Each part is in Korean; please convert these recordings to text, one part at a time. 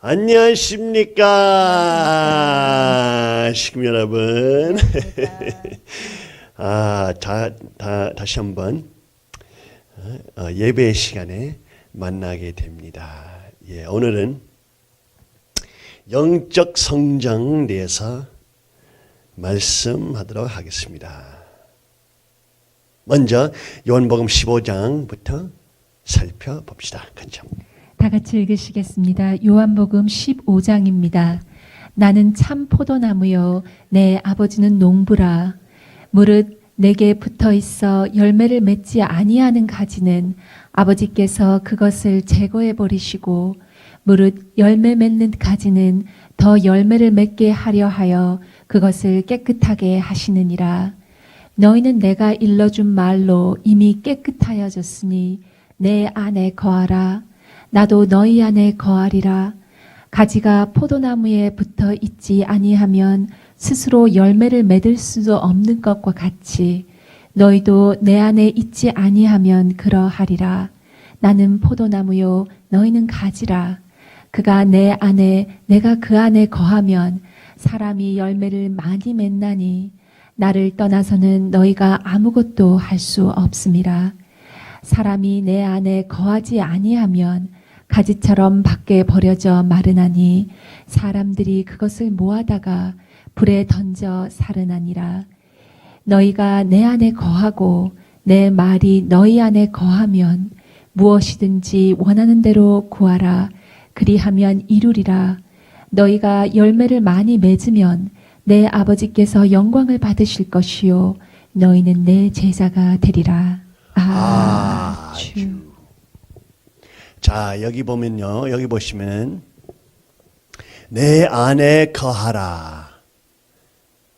안녕하십니까, 시금 여러분. 다시 한번 예배 시간에 만나게 됩니다. 오늘은 영적 성장에 대해서 말씀하도록 하겠습니다. 먼저 요한복음 15장부터 살펴봅시다. 간청. 다 같이 읽으시겠습니다. 요한복음 15장입니다. 나는 참 포도나무요 내 아버지는 농부라. 무릇 내게 붙어 있어 열매를 맺지 아니하는 가지는 아버지께서 그것을 제거해 버리시고 무릇 열매 맺는 가지는 더 열매를 맺게 하려 하여 그것을 깨끗하게 하시느니라. 너희는 내가 일러준 말로 이미 깨끗하여졌으니 내 안에 거하라. 나도 너희 안에 거하리라. 가지가 포도나무에 붙어 있지 아니하면 스스로 열매를 맺을 수도 없는 것과 같이 너희도 내 안에 있지 아니하면 그러하리라. 나는 포도나무요 너희는 가지라. 그가 내 안에 내가 그 안에 거하면 사람이 열매를 많이 맺나니 나를 떠나서는 너희가 아무것도 할 수 없음이라. 사람이 내 안에 거하지 아니하면 가지처럼 밖에 버려져 마르나니 사람들이 그것을 모아다가 불에 던져 사르나니라. 너희가 내 안에 거하고 내 말이 너희 안에 거하면 무엇이든지 원하는 대로 구하라. 그리하면 이루리라. 너희가 열매를 많이 맺으면 내 아버지께서 영광을 받으실 것이요 너희는 내 제자가 되리라. 아주. 자, 여기 보면요. 여기 보시면 내 안에 거하라.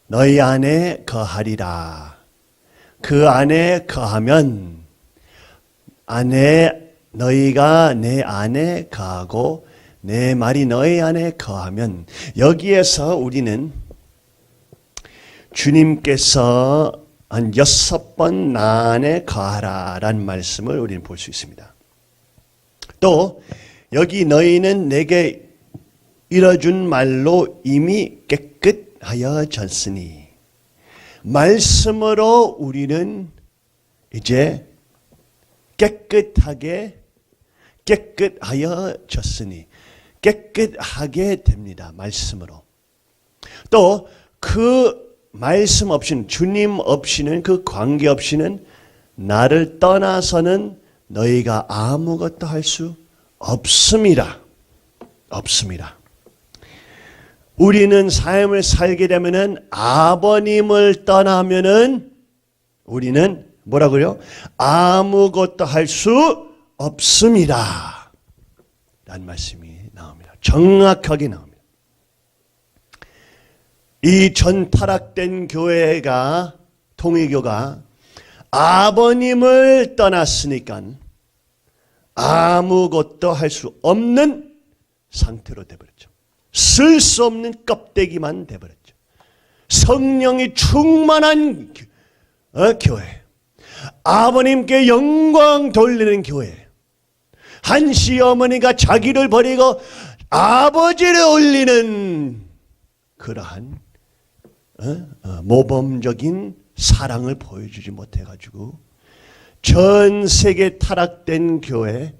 너희 안에 거하리라. 그 안에 거하면 너희가 내 안에 거하고 내 말이 너희 안에 거하면 여기에서 우리는 주님께서 한 6번 나 안에 거하라 라는 말씀을 우리는 볼 수 있습니다. 또 여기 너희는 내게 이뤄준 말로 이미 깨끗하여졌으니 말씀으로 우리는 이제 깨끗하여졌으니 깨끗하게 됩니다. 말씀으로. 또 그 말씀 없이는 주님 없이는 그 관계 없이는 나를 떠나서는 너희가 아무것도 할 수 없습니다. 우리는 삶을 살게 되면은 아버님을 떠나면은 우리는 뭐라고요? 아무것도 할 수 없습니다. 라는 말씀이 나옵니다. 정확하게 나옵니다. 이 전 타락된 교회가 통일교가 아버님을 떠났으니까 아무것도 할 수 없는 상태로 되어버렸죠. 쓸 수 없는 껍데기만 되어버렸죠. 성령이 충만한 교회, 아버님께 영광 돌리는 교회, 한 시어머니가 자기를 버리고 아버지를 올리는 그러한 모범적인 사랑을 보여주지 못해가지고 전 세계 타락된 교회,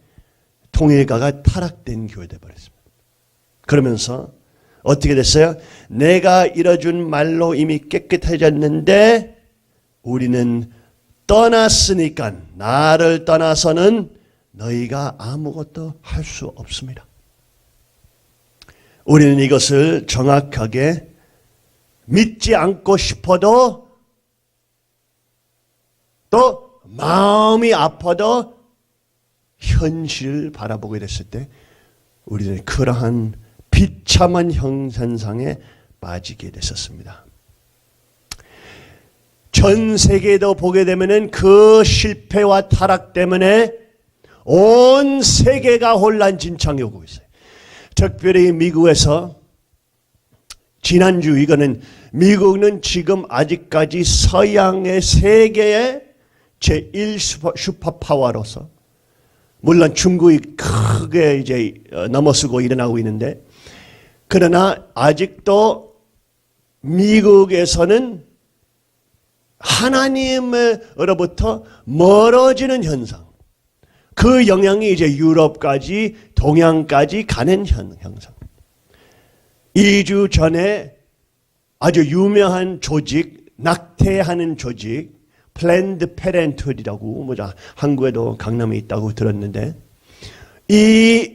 통일가가 타락된 교회 되어버렸습니다. 그러면서 어떻게 됐어요? 내가 이뤄준 말로 이미 깨끗해졌는데 우리는 떠났으니까 나를 떠나서는 너희가 아무것도 할 수 없습니다. 우리는 이것을 정확하게 믿지 않고 싶어도 또 마음이 아파도 현실을 바라보게 됐을 때 우리는 그러한 비참한 형편상에 빠지게 됐었습니다. 전 세계도 보게 되면은 그 실패와 타락 때문에 온 세계가 혼란진창이 오고 있어요. 특별히 미국에서 지난주 이거는 미국은 지금 아직까지 서양의 세계의 제1 슈퍼파워로서 물론 중국이 크게 이제 넘어서고 일어나고 있는데 그러나 아직도 미국에서는 하나님으로부터 멀어지는 현상, 그 영향이 이제 유럽까지 동양까지 가는 형상. 2주 전에 아주 유명한 조직, 낙태하는 조직, 플랜드 페렌트훗이라고 뭐죠? 한국에도 강남에 있다고 들었는데 이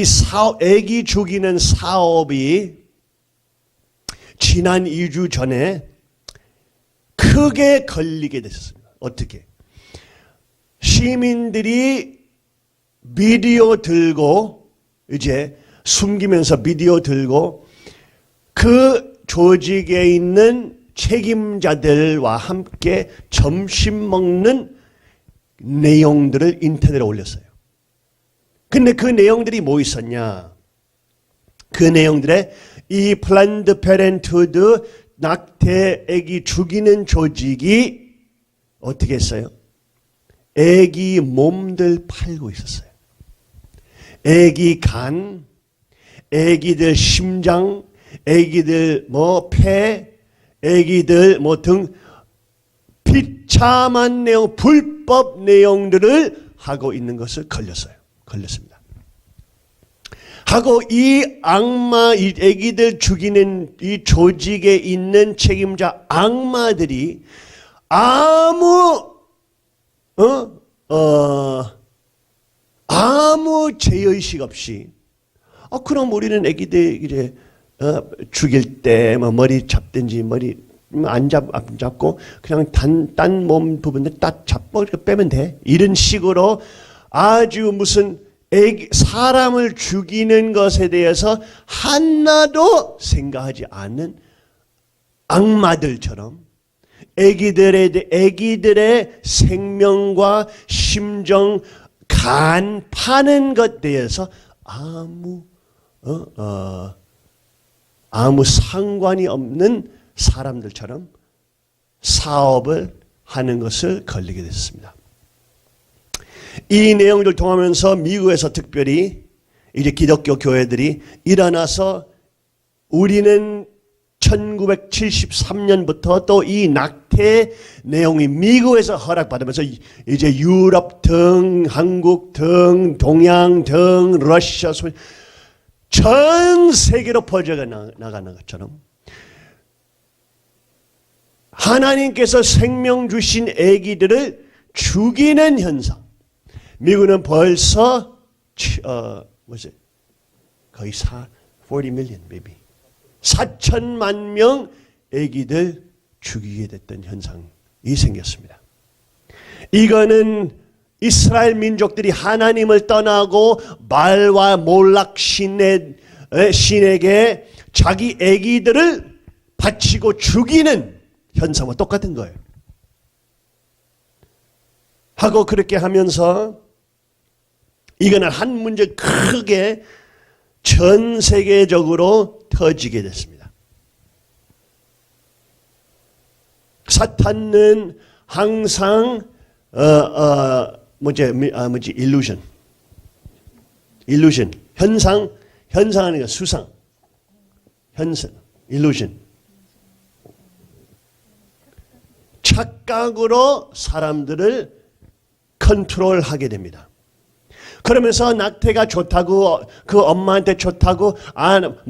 사업, 아기 죽이는 사업이 지난 2주 전에 크게 걸리게 됐습니다. 어떻게? 시민들이 비디오 들고 이제 숨기면서 비디오 들고 그 조직에 있는 책임자들과 함께 점심 먹는 내용들을 인터넷에 올렸어요. 근데 그 내용들이 뭐 있었냐? 그 내용들에 이 플랜드 페렌트후드 낙태 아기 죽이는 조직이 어떻게 했어요? 아기 몸들 팔고 있었어요. 아기 간, 아기들 심장, 아기들 폐, 아기들 등 비참한 내용, 불법 내용들을 하고 있는 것을 걸렸습니다. 하고 이 악마, 이 아기들 죽이는 이 조직에 있는 책임자 악마들이 아무 죄의식 없이 그럼 우리는 아기들 이제 죽일 때 머리 잡든지 머리 안 잡고 그냥 딴 몸 부분들 딱 잡고 이렇게 빼면 돼. 이런 식으로 아주 무슨 사람을 죽이는 것에 대해서 하나도 생각하지 않는 악마들처럼 아기들의 생명과 심정, 간 파는 것에 대해서 아무 상관이 없는 사람들처럼 사업을 하는 것을 걸리게 됐습니다. 이 내용을 통하면서 미국에서 특별히 이제 기독교 교회들이 일어나서 우리는 1973년부터 또 이 낙태 내용이 미국에서 허락받으면서 이제 유럽 등 한국 등 동양 등 러시아 전 세계로 퍼져 나가는 것처럼 하나님께서 생명 주신 아기들을 죽이는 현상. 미국은 벌써 거의 40 million baby 4천만 명 아기들 죽이게 됐던 현상이 생겼습니다. 이거는 이스라엘 민족들이 하나님을 떠나고 발과 몰락 신에게 자기 아기들을 바치고 죽이는 현상과 똑같은 거예요. 하고 그렇게 하면서 이거는 한 문제 크게 전 세계적으로 터지게 됐습니다. 사탄은 항상 illusion 현상하는 거 수상 현상 illusion 착각으로 사람들을 컨트롤하게 됩니다. 그러면서 낙태가 좋다고 그 엄마한테 좋다고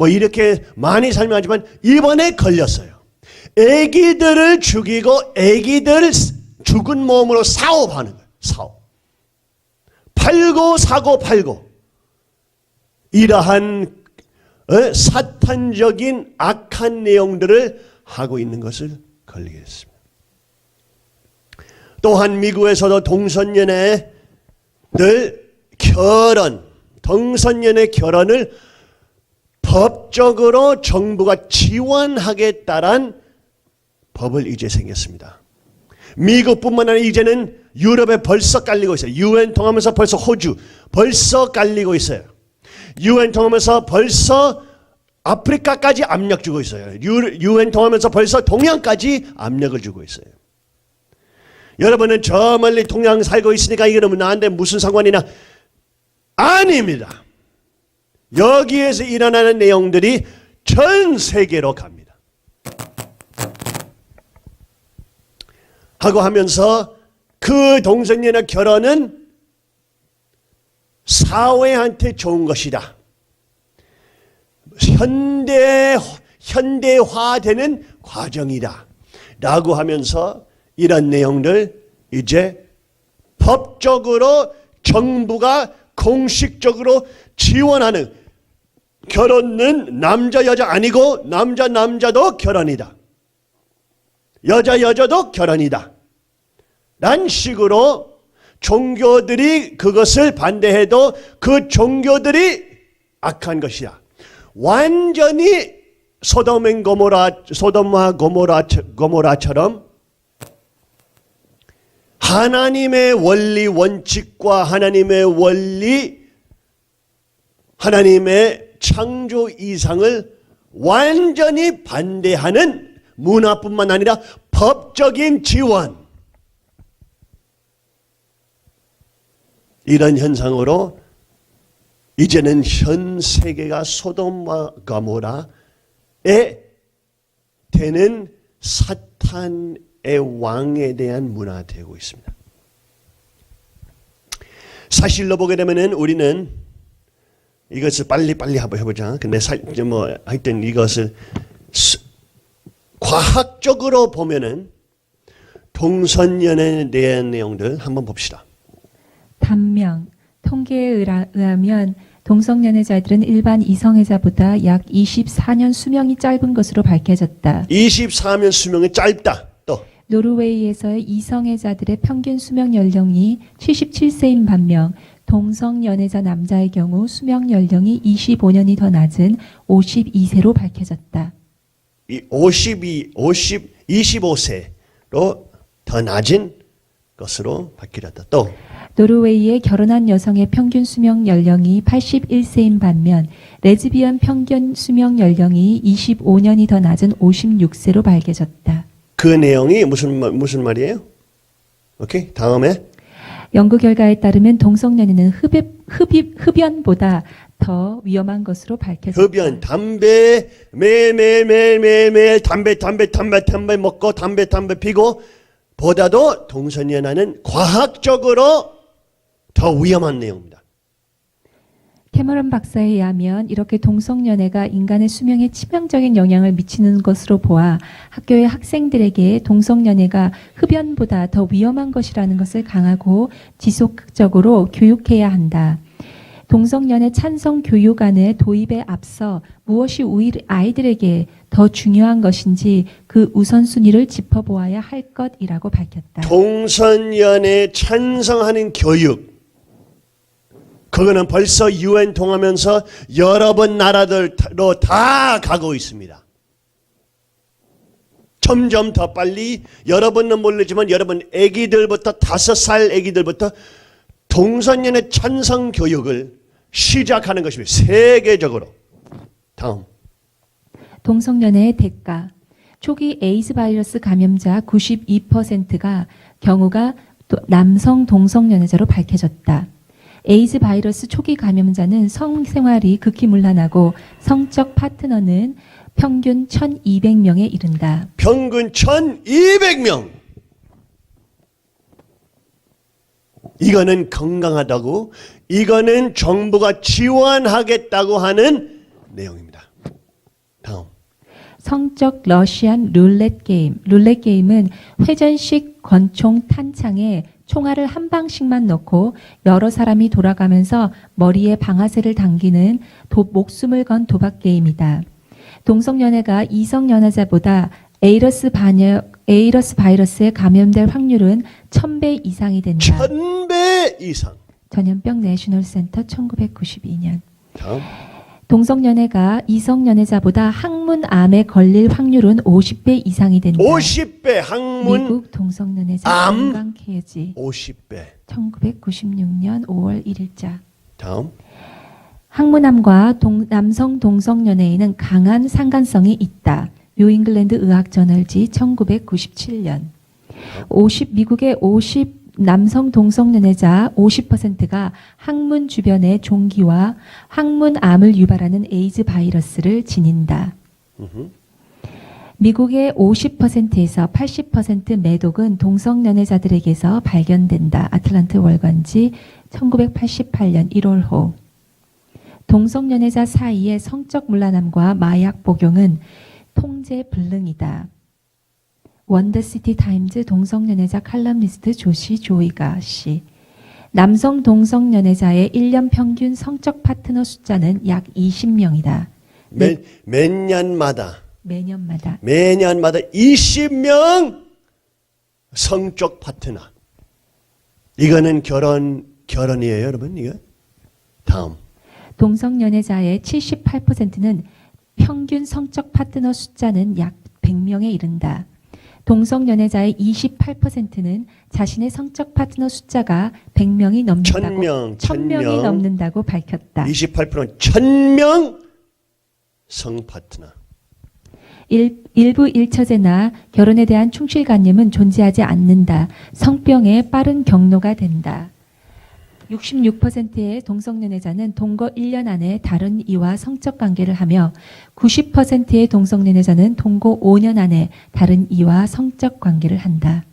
이렇게 많이 설명하지만 이번에 걸렸어요. 아기들을 죽이고 아기들 죽은 몸으로 사업하는 거예요. 사업. 팔고 이러한 사탄적인 악한 내용들을 하고 있는 것을 걸리게 됐습니다. 또한 미국에서도 동성연애 결혼을 법적으로 정부가 지원하겠다란 법을 이제 생겼습니다. 미국뿐만 아니라 이제는 유럽에 벌써 깔리고 있어요. UN 통하면서 벌써 호주 벌써 깔리고 있어요. UN 통하면서 벌써 아프리카까지 압력 주고 있어요. UN 통하면서 벌써 동양까지 압력을 주고 있어요. 여러분은 저 멀리 동양 살고 있으니까 이러면 나한테 무슨 상관이냐? 아닙니다. 여기에서 일어나는 내용들이 전 세계로 갑니다. 하고 하면서 그 동성연애 결혼은 사회한테 좋은 것이다. 현대화되는 과정이다. 라고 하면서 이런 내용들 이제 법적으로 정부가 공식적으로 지원하는, 결혼은 남자 여자 아니고 남자 남자도 결혼이다. 여자 여자도 결혼이다. 란 식으로 종교들이 그것을 반대해도 그 종교들이 악한 것이야. 완전히 소돔과 고모라처럼 하나님의 원리 원칙과 하나님의 원리, 하나님의 창조 이상을 완전히 반대하는 문화뿐만 아니라 법적인 지원, 이런 현상으로 이제는 현 세계가 소돔과 고모라에 되는 사탄의 왕에 대한 문화가 되고 있습니다. 사실로 보게 되면은 우리는 이것을 빨리 한번 해보자. 근데 하여튼 이것을 과학적으로 보면은 동성연애에 대한 내용들 한번 봅시다. 단명, 통계에 의하면 동성연애자들은 일반 이성애자보다 약 24년 수명이 짧은 것으로 밝혀졌다. 24년 수명이 짧다. 또 노르웨이에서의 이성애자들의 평균 수명 연령이 77세인 반면 동성연애자 남자의 경우 수명 연령이 25년이 더 낮은 52세로 밝혀졌다. 25세로 더 낮은 것으로 밝혀졌다. 또 노르웨이의 결혼한 여성의 평균 수명 연령이 81세인 반면 레즈비언 평균 수명 연령이 25년이 더 낮은 56세로 밝혀졌다. 그 내용이 무슨 말이에요? 오케이, 다음에 연구 결과에 따르면 동성연애는 흡연보다 더 위험한 것으로 밝혀졌다. 흡연, 담배 매일 담배 먹고 담배 피고 보다도 동성연애는 과학적으로 더 위험한 내용입니다. 캐머런 박사에 의하면 이렇게 동성연애가 인간의 수명에 치명적인 영향을 미치는 것으로 보아 학교의 학생들에게 동성연애가 흡연보다 더 위험한 것이라는 것을 강하고 지속적으로 교육해야 한다. 동성연애 찬성 교육안의 도입에 앞서 무엇이 아이들에게 더 중요한 것인지 그 우선순위를 짚어보아야 할 것이라고 밝혔다. 동성연애 찬성하는 교육, 그거는 벌써 UN 통하면서 여러 번 나라들로 다 가고 있습니다. 점점 더 빨리, 여러분은 모르지만 여러분 애기들부터 5살 애기들부터 동성연애 찬성 교육을 시작하는 것입니다. 세계적으로. 다음. 동성연애의 대가. 초기 에이즈 바이러스 감염자 92%가 경우가 남성 동성연애자로 밝혀졌다. 에이즈 바이러스 초기 감염자는 성생활이 극히 문란하고 성적 파트너는 평균 1,200명에 이른다. 평균 1,200명. 이거는 건강하다고, 이거는 정부가 지원하겠다고 하는 내용입니다. 다음. 성적 러시안 룰렛 게임. 룰렛 게임은 회전식 권총 탄창에 총알을 한 방씩만 넣고 여러 사람이 돌아가면서 머리에 방아쇠를 당기는 목숨을 건 도박 게임이다. 동성연애가 이성연애자보다 에이러스 바이러스에 감염될 확률은 1000배 이상이 된다. 1000배 이상. 전염병 내셔널 센터 1992년. 다음. 동성연애가 이성연애자보다 항문암에 걸릴 확률은 50배 이상이 된다. 50배 항문 미국 동성연애자 암 건강 케어지 50배. 1996년 5월 1일자. 다음. 항문암과 남성 동성연애에는 강한 상관성이 있다. 뉴잉글랜드 의학저널지 1997년. 미국의 남성 동성연애자 50%가 항문 주변의 종기와 항문암을 유발하는 에이즈 바이러스를 지닌다. 미국의 50%에서 80% 매독은 동성연애자들에게서 발견된다. 아틀란트 월간지 1988년 1월호. 동성연애자 사이의 성적 문란함과 마약 복용은 통제 불능이다. 원더시티 타임즈 동성연애자 칼럼니스트 조시 조이가 씨. 남성 동성연애자의 1년 평균 성적 파트너 숫자는 약 20명이다. 매년마다 20명 성적 파트너. 이거는 결혼이에요, 여러분. 이거 다음. 동성연애자의 78%는 평균 성적 파트너 숫자는 약 100명에 이른다. 동성연애자의 28%는 자신의 성적 파트너 숫자가 100명이 넘는다고 1000명이 넘는다고 밝혔다. 28%는 1000명 성 파트너. 일부 일처제나 결혼에 대한 충실관념은 존재하지 않는다. 성병의 빠른 경로가 된다. 66%의 동성연애자는 동거 1년 안에 다른 이와 성적 관계를 하며 90%의 동성연애자는 동거 5년 안에 다른 이와 성적 관계를 한다.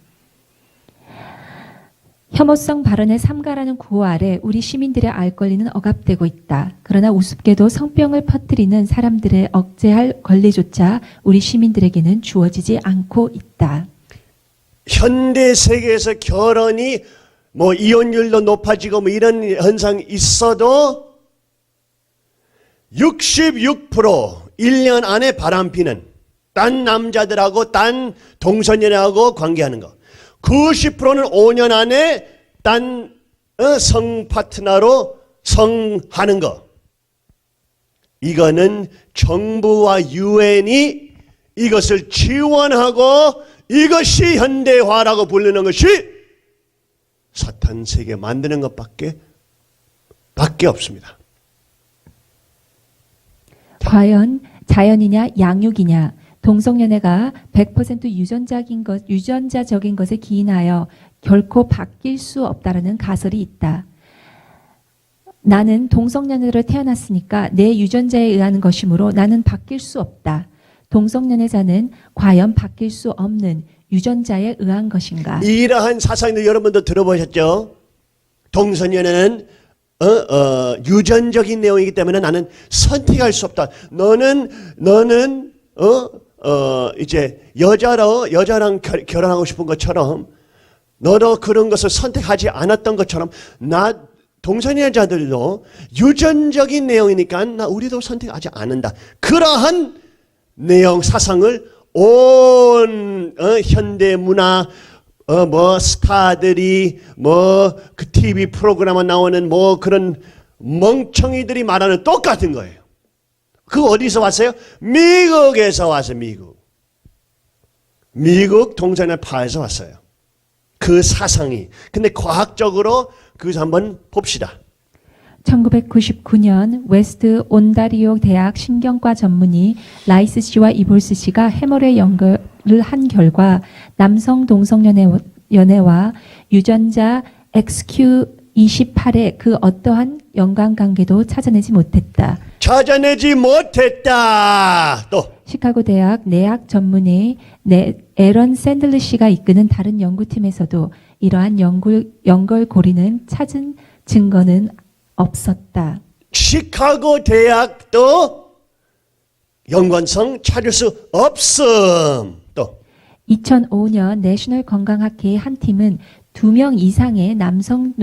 혐오성 발언의 삼가라는 구호 아래 우리 시민들의 알 권리는 억압되고 있다. 그러나 우습게도 성병을 퍼뜨리는 사람들의 억제할 권리조차 우리 시민들에게는 주어지지 않고 있다. 현대 세계에서 결혼이 뭐 이혼율도 높아지고 뭐 이런 현상이 있어도 66% 1년 안에 바람피는 딴 남자들하고 딴 동성연애하고 관계하는 거. 90%는 5년 안에 딴 성 파트너로 성하는 거. 이거는 정부와 유엔이 이것을 지원하고 이것이 현대화라고 부르는 것이 사탄 세계 만드는 것밖에 없습니다. 과연 자연이냐 양육이냐 동성연애가 100% 유전자적인 것에 기인하여 결코 바뀔 수 없다라는 가설이 있다. 나는 동성연애로 태어났으니까 내 유전자에 의한 것이므로 나는 바뀔 수 없다. 동성연애자는 과연 바뀔 수 없는 유전자에 의한 것인가? 이러한 사상도 여러분도 들어보셨죠? 동성연애는 유전적인 내용이기 때문에 나는 선택할 수 없다. 너는 이제 여자랑 결혼하고 싶은 것처럼 너도 그런 것을 선택하지 않았던 것처럼 동성애자들도 유전적인 내용이니까 우리도 선택하지 않는다. 그러한 내용 사상을 온 현대 문화 뭐 스타들이 뭐 그 TV 프로그램에 나오는 뭐 그런 멍청이들이 말하는 똑같은 거예요. 그 어디서 왔어요? 미국에서 왔어요. 미국 동성애파에서 왔어요. 그 사상이. 근데 과학적으로 그것을 한번 봅시다. 1999년 웨스트 온다리오 대학 신경과 전문의 라이스 씨와 이볼스 씨가 해머레 연구를 한 결과 남성 동성연애와 유전자 XQ28의 그 어떠한 연관관계도 찾아내지 못했다. 또 시카고 대학 내학 전문의 에런 샌들리 씨가 이끄는 다른 연구팀에서도 이러한 연결고리는 찾은 증거는 없었다. 시카고 대학도 연관성 찾을 수 없음. 또 2005년 내셔널 건강학회의 한 팀은 2명 이상의 남성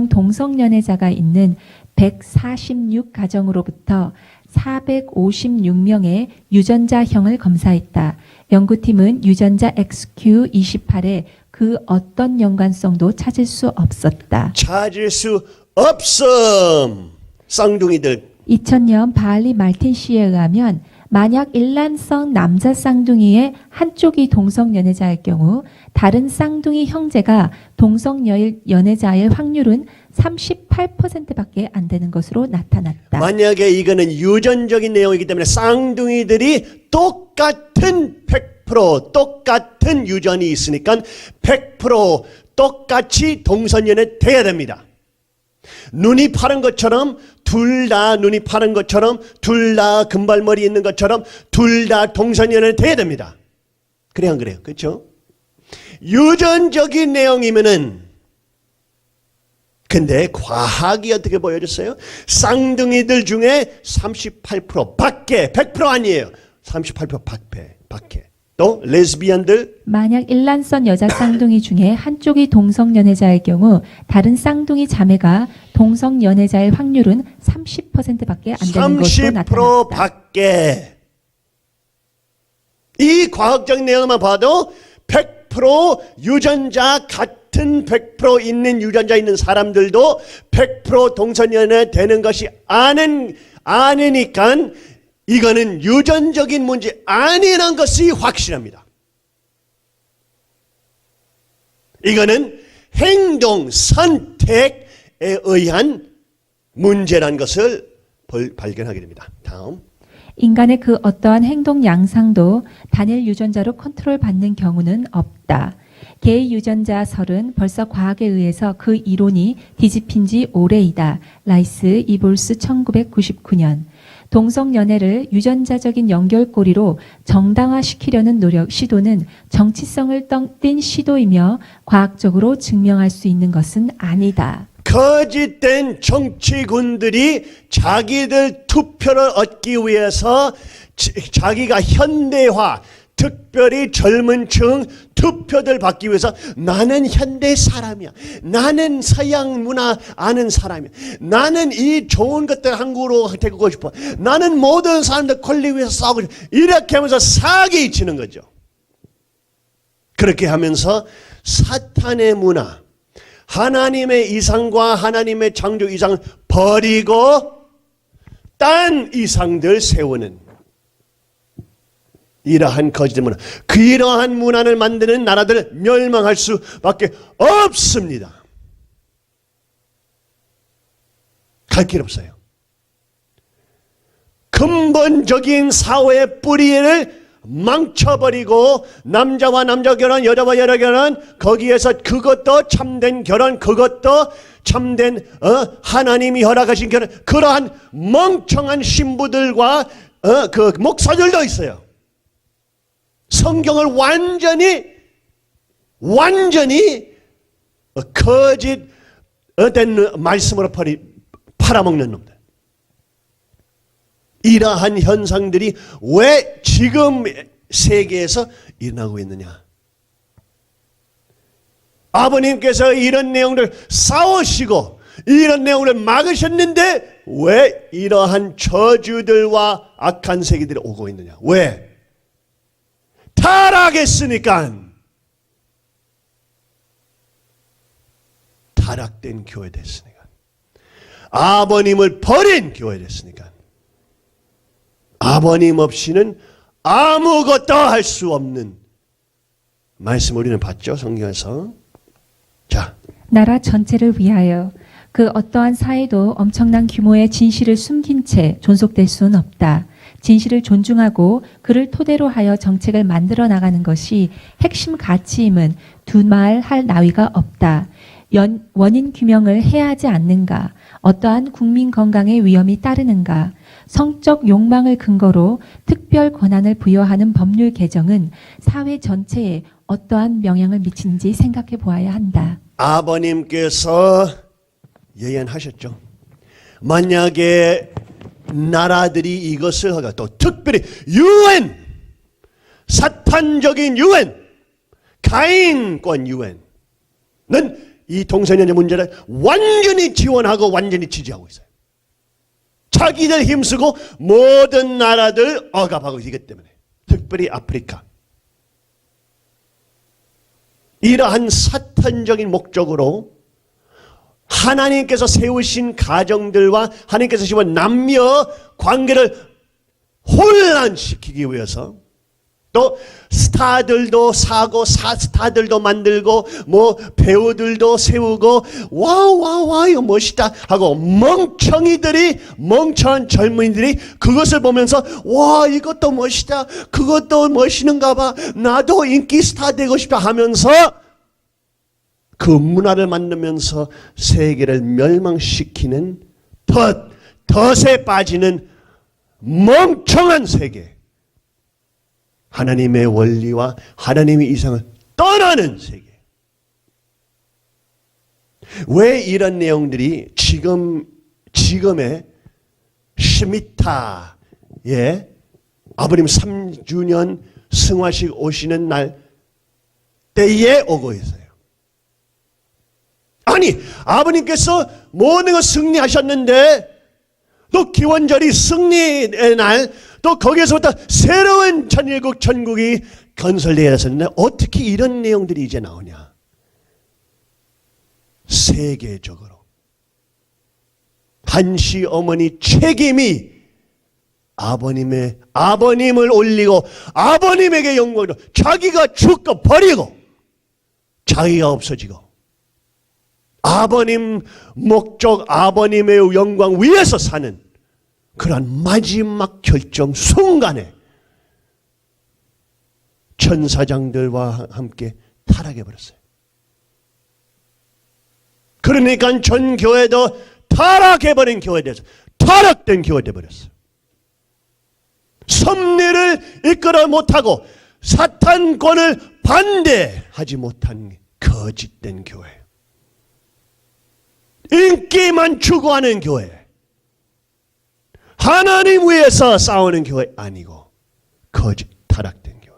동성연애자가 있는 146가정으로부터 456명의 유전자형을 검사했다. 연구팀은 유전자 XQ28의 그 어떤 연관성도 찾을 수 없었다. 찾을 수 없음. 쌍둥이들. 2000년 바알리 말틴 씨에 의하면 만약 일란성 남자 쌍둥이의 한쪽이 동성연애자일 경우 다른 쌍둥이 형제가 동성연애자일 확률은 38%밖에 안 되는 것으로 나타났다. 만약에 이거는 유전적인 내용이기 때문에 쌍둥이들이 똑같은 100% 똑같은 유전이 있으니까 100% 똑같이 동성연애 돼야 됩니다. 눈이 파란 것처럼 둘 다 눈이 파란 것처럼 둘 다 금발머리 있는 것처럼 둘 다 동성연애 돼야 됩니다. 그래 안 그래요? 그렇죠? 유전적인 내용이면은 근데 과학이 어떻게 보여줬어요? 쌍둥이들 중에 38% 밖에 100% 아니에요. 38% 밖에. 또 레즈비언들 만약 일란성 여자 쌍둥이 중에 한쪽이 동성연애자일 경우 다른 쌍둥이 자매가 동성연애자일 확률은 30%밖에 안 되는 것으로 30% 나타났다. 밖에. 이 과학적 내용만 봐도 100% 유전자 같은 100% 있는 유전자 있는 사람들도 100% 동성연애 되는 것이 아니니까 이거는 유전적인 문제 아니라는 것이 확실합니다. 이거는 행동 선택에 의한 문제라는 것을 발견하게 됩니다. 다음. 인간의 그 어떠한 행동 양상도 단일 유전자로 컨트롤 받는 경우는 없다. 개의 유전자설은 벌써 과학에 의해서 그 이론이 뒤집힌 지 오래이다. 라이스 이볼스 1999년. 동성연애를 유전자적인 연결고리로 정당화시키려는 시도는 정치성을 띈 시도이며 과학적으로 증명할 수 있는 것은 아니다. 거짓된 정치군들이 자기들 투표를 얻기 위해서 자기가 현대화, 특별히 젊은 층 투표들 받기 위해서 나는 현대 사람이야. 나는 서양 문화 아는 사람이야. 나는 이 좋은 것들 한국으로 데리고 싶어. 나는 모든 사람들 권리 위해서 싸우고 싶어. 이렇게 하면서 사기 치는 거죠. 그렇게 하면서 사탄의 문화, 하나님의 이상과 하나님의 창조 이상을 버리고 딴 이상들 세우는 이러한 거짓 문화, 그러한 문화를 만드는 나라들 멸망할 수밖에 없습니다. 갈 길 없어요. 근본적인 사회의 뿌리를 망쳐버리고 남자와 남자 결혼, 여자와 여자 결혼, 거기에서 그것도 참된 결혼, 그것도 참된 하나님이 허락하신 결혼, 그러한 멍청한 신부들과 그 목사들도 있어요. 성경을 완전히 거짓된 말씀으로 팔아먹는 놈들. 이러한 현상들이 왜 지금 세계에서 일어나고 있느냐? 아버님께서 이런 내용을 싸우시고 이런 내용을 막으셨는데 왜 이러한 저주들과 악한 세계들이 오고 있느냐? 왜? 타락했으니까. 타락된 교회 됐으니까. 아버님을 버린 교회 됐으니까. 아버님 없이는 아무것도 할 수 없는 말씀 우리는 봤죠, 성경에서. 자, 나라 전체를 위하여 그 어떠한 사회도 엄청난 규모의 진실을 숨긴 채 존속될 수는 없다. 진실을 존중하고 그를 토대로 하여 정책을 만들어 나가는 것이 핵심 가치임은 두말할 나위가 없다. 원인 규명을 해야 하지 않는가? 어떠한 국민 건강에 위험이 따르는가? 성적 욕망을 근거로 특별 권한을 부여하는 법률 개정은 사회 전체에 어떠한 영향을 미치는지 생각해 보아야 한다. 아버님께서 예언하셨죠. 만약에 나라들이 이것을 하고 또 특별히 유엔, 사탄적인 유엔, 가인권 유엔은 이 동성연애 문제를 완전히 지원하고 완전히 지지하고 있어요. 자기들 힘쓰고 모든 나라들 억압하고 있기 때문에. 특별히 아프리카. 이러한 사탄적인 목적으로 하나님께서 세우신 가정들과 하나님께서 세운 남녀 관계를 혼란시키기 위해서 또 스타들도 사고 스타들도 만들고 뭐 배우들도 세우고 와와와 이거 멋있다 하고 멍청한 젊은이들이 그것을 보면서 와 이것도 멋있다 그것도 멋있는가 봐 나도 인기 스타 되고 싶다 하면서 그 문화를 만들면서 세계를 멸망시키는 덫에 빠지는 멍청한 세계, 하나님의 원리와 하나님의 이상을 떠나는 세계. 왜 이런 내용들이 지금의 시미타의 아버님 3주년 승화식 오시는 날 때에 오고 있어요. 아니 아버님께서 모든 걸 승리하셨는데 또 기원절이 승리의 날 또 거기에서부터 새로운 천일국 천국이 건설되어야 했었는데 어떻게 이런 내용들이 이제 나오냐. 세계적으로 한시 어머니 책임이 아버님을 올리고 아버님에게 영광을 자기가 죽고 버리고 자기가 없어지고 아버님 목적 아버님의 영광 위에서 사는 그러한 마지막 결정 순간에 천사장들과 함께 타락해버렸어요. 그러니까 전 교회도 타락해버린 교회 돼서 타락된 교회 돼버렸어요. 섭리를 이끌어 못하고 사탄권을 반대하지 못한 거짓된 교회. 인기만 추구하는 교회. 하나님 위해서 싸우는 교회 아니고 거짓 타락된 교회.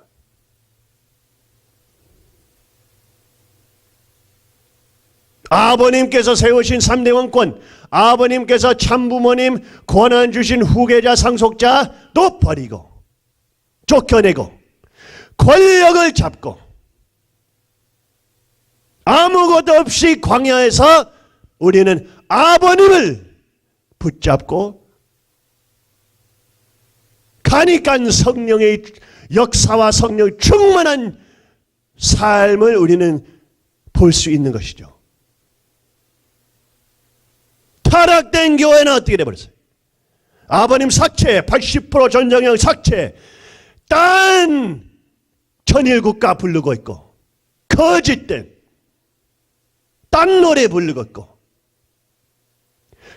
아버님께서 세우신 3대 왕권, 아버님께서 참부모님 권한 주신 후계자 상속자도 버리고 쫓겨내고 권력을 잡고 아무것도 없이 광야에서 우리는 아버님을 붙잡고 가니까 성령의 역사와 성령 충만한 삶을 우리는 볼 수 있는 것이죠. 타락된 교회는 어떻게 돼버렸어요? 아버님 삭제, 80% 전정형 삭제, 딴 천일국가 부르고 있고 거짓된 딴 노래 부르고 있고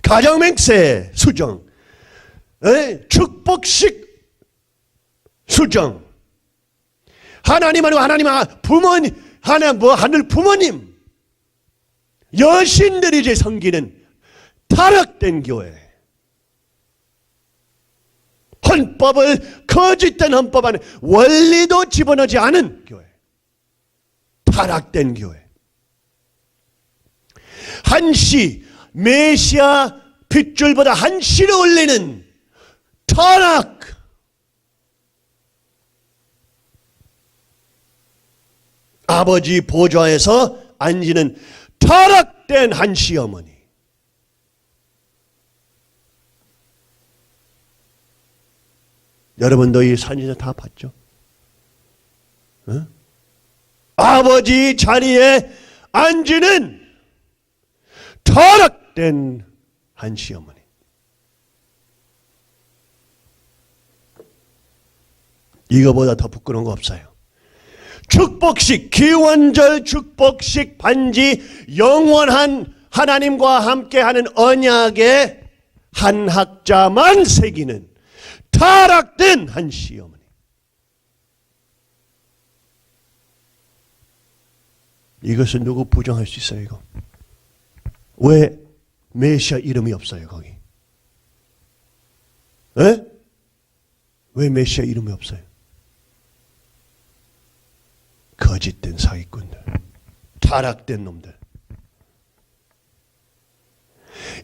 가정맹세 수정, 축복식 수정, 하나님 아니고 하나님 부모님, 하늘 부모님, 여신들이 이제 섬기는 타락된 교회. 헌법을 거짓된 헌법 안에 원리도 집어넣지 않은 교회. 타락된 교회. 한시, 메시아 핏줄보다 한시를 올리는 타락. 아버지 보좌에서 앉는 타락된 한시 어머니. 여러분도 이 사진을 다 봤죠? 어? 아버지 자리에 앉는 타락된 한시 어머니. 이거보다 더 부끄러운 거 없어요. 축복식, 기원절 축복식 반지 영원한 하나님과 함께하는 언약의 한 학자만 새기는 타락된 한시 어머니. 이것은 누구 부정할 수 있어요, 이거? 왜 메시아 이름이 없어요, 거기? 에? 왜 메시아 이름이 없어요? 거짓된 사기꾼들, 타락된 놈들.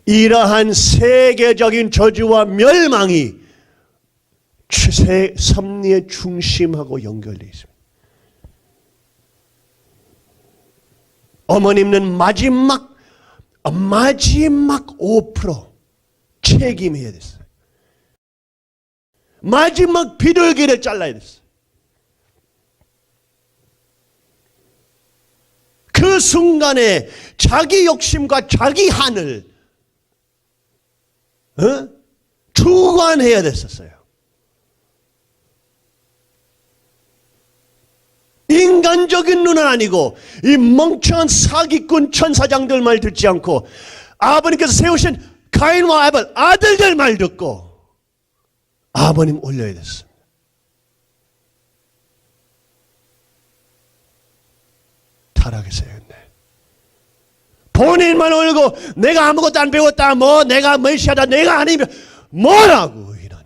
이러한 세계적인 저주와 멸망이 섭리의 중심하고 연결되어 있습니다. 어머님은 마지막 5% 책임해야 됐어요. 마지막 비둘기를 잘라야 됐어요. 그 순간에 자기 욕심과 자기 한을 주관해야 됐었어요. 인간적인 눈은 아니고 이 멍청한 사기꾼 천사장들 말 듣지 않고 아버님께서 세우신 가인과 아벨 아들들 말 듣고 아버님 올려야 됐습니다. 타락했어요. 본인만 울고 내가 아무것도 안 배웠다, 뭐 내가 메시아다, 내가 아니면 뭐라고, 이런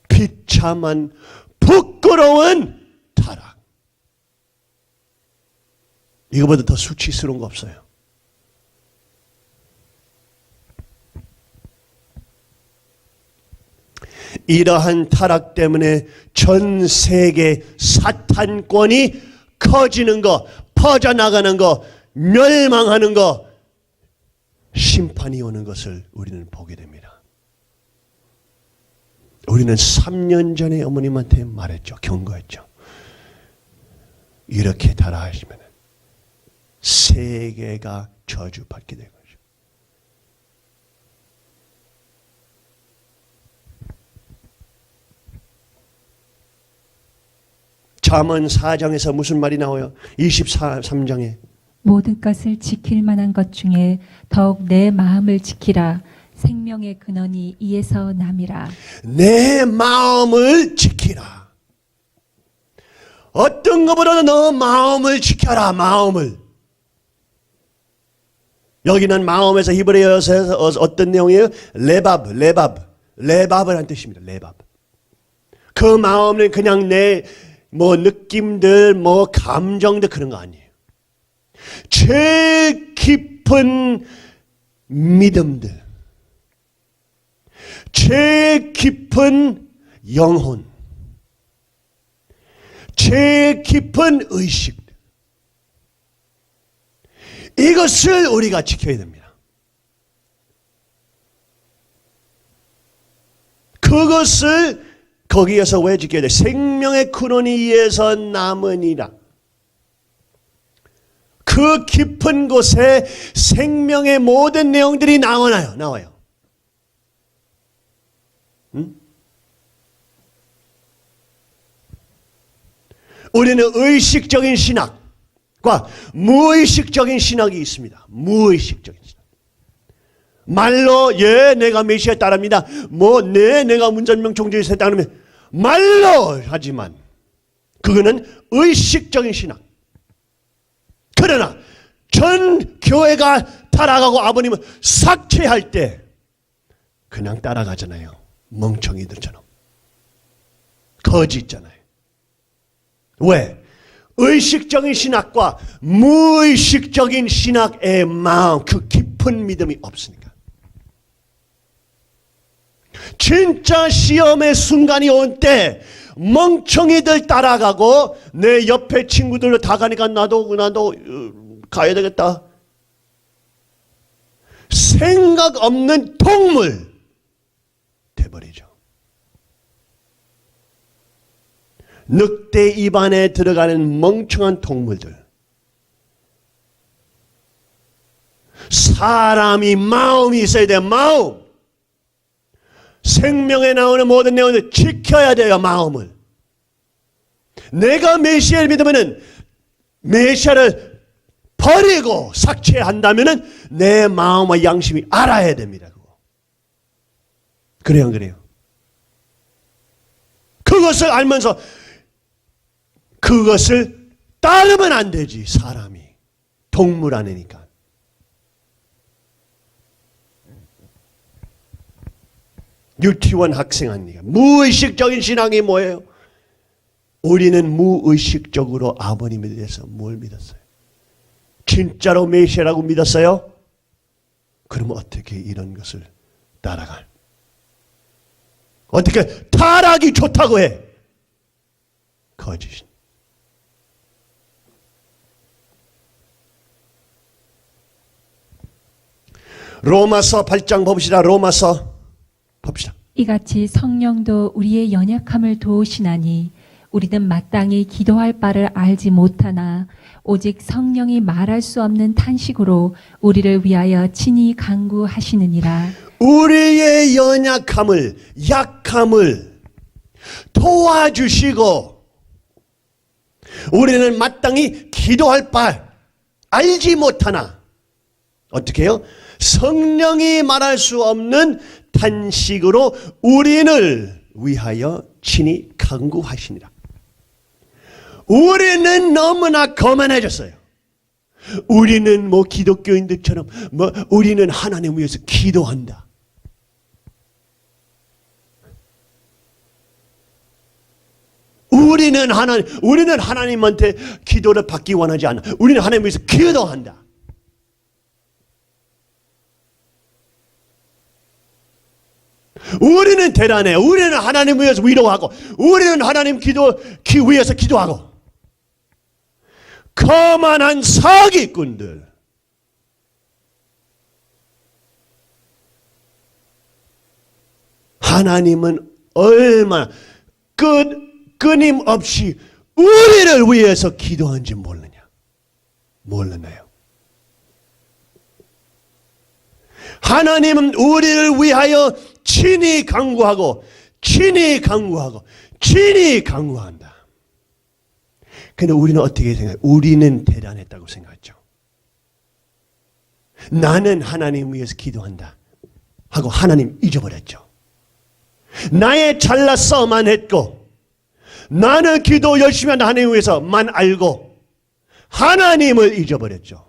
비참한 부끄러운 타락. 이거보다 더 수치스러운 거 없어요. 이러한 타락 때문에 전 세계 사탄권이 커지는 거, 퍼져나가는 거, 멸망하는 거, 심판이 오는 것을 우리는 보게 됩니다. 우리는 3년 전에 어머님한테 말했죠. 경고했죠. 이렇게 타락하시면 세계가 저주받게 될 것이죠. 잠언 4장에서 무슨 말이 나와요? 23장에 모든 것을 지킬 만한 것 중에 더욱 내 마음을 지키라. 생명의 근원이 이에서 남이라. 내 마음을 지키라. 어떤 것보다도 너 마음을 지켜라. 마음을. 여기는 마음에서 히브리어에서 어떤 내용이에요? 레밥을 한 뜻입니다. 레밥. 그 마음은 그냥 내 느낌들, 감정들 그런 거 아니에요. 제일 깊은 믿음들, 제일 깊은 영혼, 제일 깊은 의식, 이것을 우리가 지켜야 됩니다. 그것을 거기에서 왜 지켜야 돼? 생명의 근원이 이에서 남으니라. 그 깊은 곳에 생명의 모든 내용들이 나와요. 응? 우리는 의식적인 신학과 무의식적인 신학이 있습니다. 무의식적인 신학. 말로 내가 메시아에 따릅니다. 내가 문전명 종교에 따르면 말로 하지만 그거는 의식적인 신학. 그러나 전 교회가 따라가고 아버님은 삭제할 때 그냥 따라가잖아요. 멍청이들처럼. 거지 있잖아요. 왜? 의식적인 신학과 무의식적인 신학의 마음, 그 깊은 믿음이 없으니까. 진짜 시험의 순간이 온 때 멍청이들 따라가고 내 옆에 친구들도 다 가니까 나도 가야 되겠다. 생각 없는 동물 돼버리죠. 늑대 입안에 들어가는 멍청한 동물들. 사람이 마음이 있어야 돼요. 마음. 생명에 나오는 모든 내용을 지켜야 돼요. 마음을. 내가 메시아를 믿으면은 메시아를 버리고 삭제한다면은 내 마음과 양심이 알아야 됩니다. 그거. 그래요, 안 그래요? 그것을 알면서 그것을 따르면 안 되지. 사람이 동물 아니니까. 유치원 학생 아니에요. 무의식적인 신앙이 뭐예요? 우리는 무의식적으로 아버님에 대해서 뭘 믿었어요? 진짜로 메시아라고 믿었어요? 그러면 어떻게 이런 것을 따라갈? 어떻게 타락이 좋다고 해? 거짓. 로마서 8장 봅시다. 로마서 봅시다. 이같이 성령도 우리의 연약함을 도우시나니 우리는 마땅히 기도할 바를 알지 못하나 오직 성령이 말할 수 없는 탄식으로 우리를 위하여 친히 간구하시느니라. 우리의 연약함을, 약함을 도와주시고 우리는 마땅히 기도할 바 알지 못하나 어떻게 해요? 성령이 말할 수 없는 탄식으로 우리를 위하여 친히 간구하시니라. 우리는 너무나 거만해졌어요. 우리는 뭐 기독교인들처럼 뭐 우리는 하나님 위해서 기도한다. 우리는 하나님한테 기도를 받기 원하지 않아. 우리는 하나님 위해서 기도한다. 우리는 대단해. 우리는 하나님 위해서 위로하고, 우리는 하나님 위해서 기도하고. 거만한 사기꾼들. 하나님은 얼마나 끊임없이 우리를 위해서 기도한지 몰랐나요? 하나님은 우리를 위하여 친히 간구하고 간구한다. 근데 우리는 어떻게 생각해요? 우리는 대단했다고 생각하죠. 나는 하나님 위해서 기도한다 하고 하나님 잊어버렸죠. 나의 잘났어만 했고 나는 기도 열심히 한다 하나님 위해서만 알고 하나님을 잊어버렸죠.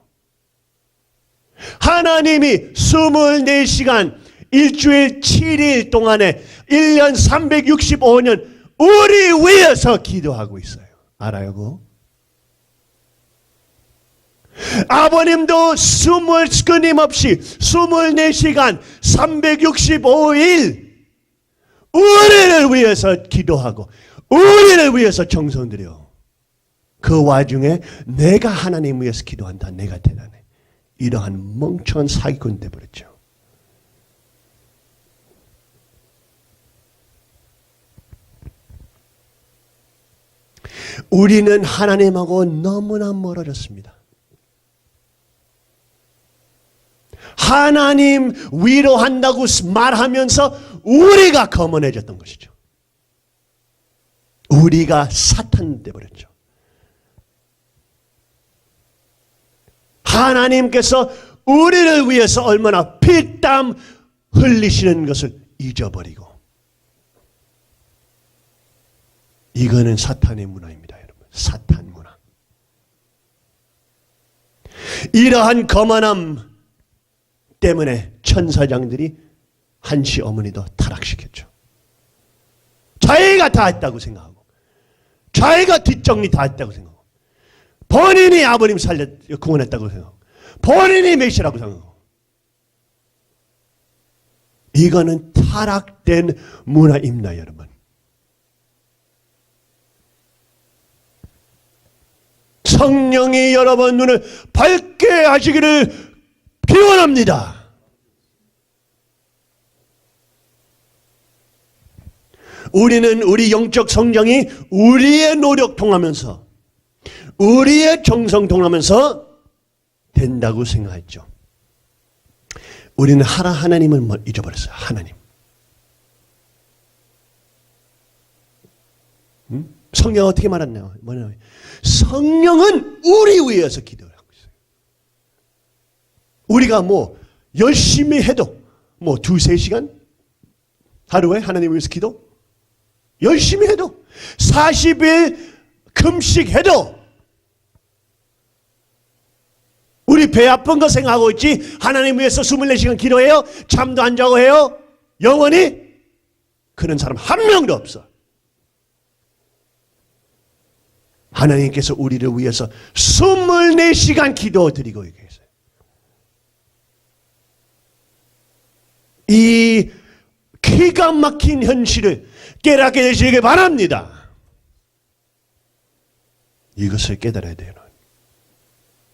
하나님이 24시간 일주일 7일 동안에 1년 365년 우리 위해서 기도하고 있어요. 알아요? 그거? 아버님도 끊임없이 24시간 365일 우리를 위해서 기도하고 우리를 위해서 정성 들여. 그 와중에 내가 하나님 위해서 기도한다. 내가 대단해. 이러한 멍청한 사기꾼 돼버렸죠. 우리는 하나님하고 너무나 멀어졌습니다. 하나님 위로한다고 말하면서 우리가 거만해졌던 것이죠. 우리가 사탄 돼버렸죠. 하나님께서 우리를 위해서 얼마나 피땀 흘리시는 것을 잊어버리고. 이거는 사탄의 문화입니다, 여러분. 사탄 문화. 이러한 거만함 때문에 천사장들이 한시 어머니도 타락시켰죠. 자기가 다 했다고 생각하고 자기가 뒷정리 다 했다고 생각하고 본인이 아버님 구원했다고 생각하고 본인이 메시라고 생각하고. 이거는 타락된 문화입니다, 여러분. 성령이 여러분 눈을 밝게 하시기를 기원합니다. 우리는 우리 영적 성장이 우리의 노력 통하면서 우리의 정성 통하면서 된다고 생각했죠. 우리는 하나님을 잊어버렸어요. 하나님. 성령은 어떻게 말했나요? 뭐냐면 성령은 우리 위해서 기도를 하고 있어요. 우리가 뭐 열심히 해도 뭐 2-3시간 하루에 하나님 위해서 기도 열심히 해도 40일 금식해도 우리 배 아픈 거 생각하고 있지 하나님 위해서 24시간 기도해요? 잠도 안 자고 해요? 영원히? 그런 사람 한 명도 없어. 하나님께서 우리를 위해서 24시간 기도 드리고 계세요. 이 기가 막힌 현실을 깨닫게 되시길 바랍니다. 이것을 깨달아야 돼요.